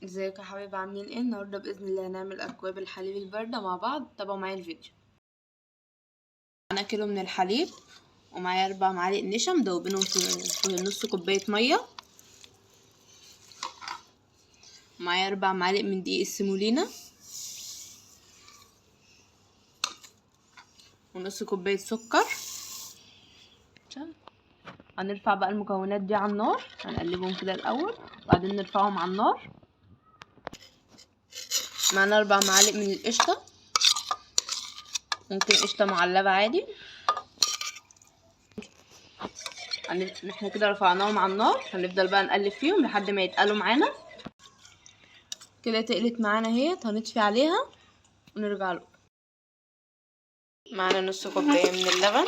ازيكم يا حبايبي، عاملين ايه؟ النهارده باذن الله هنعمل اكواب الحليب البارده مع بعض. تابعوا معايا الفيديو. انا كيلو من الحليب ومعايا 4 معالق نشا مدوبينهم في نص كوبايه ميه، ومعايا 4 معالق من دقيق السيمولينا، ونص كوبايه سكر. هنرفع بقى المكونات دي على النار، هنقلبهم كده الاول وبعدين نرفعهم على النار. معانا 4 معالق من القشطه، ممكن قشطه معلبه عادي. احنا كده رفعناهم على النار، هنفضل بقى نقلب فيهم لحد ما يتقلوا معانا. كده تقلت معانا اهيت، هنطفي عليها ونرجع له. معانا نص كوبايه من اللبن،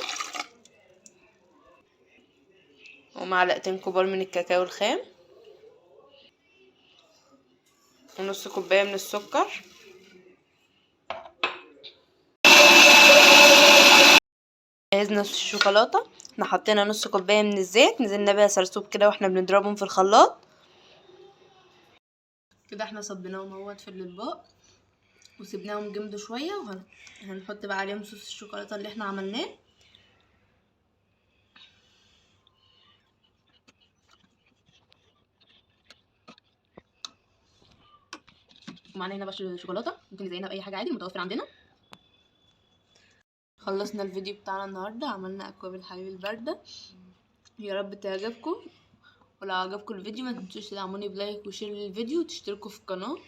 ومعلقتين كبار من الكاكاو الخام، ونص كوبايه من السكر. جهزنا الشوكولاته، احنا حطينا نص كوبايه من الزيت، نزلنا بيها سرسوب كده واحنا بنضربهم في الخلاط. كده احنا صبيناهم اهوت في الاطباق وسيبناهم جمدوا شويه، وهنحط بقى عليهم صوص الشوكولاته اللي احنا عملناه. ومعانا هنا بشر شوكولاته، ممكن نزينها باي حاجه عادي متوفر عندنا. خلصنا الفيديو بتاعنا النهارده، عملنا اكواب الحليب البارده. يا رب تعجبكم، ولو عجبكم الفيديو ما تنسوش تدعموني بلايك وشير للفيديو وتشتركوا في القناه.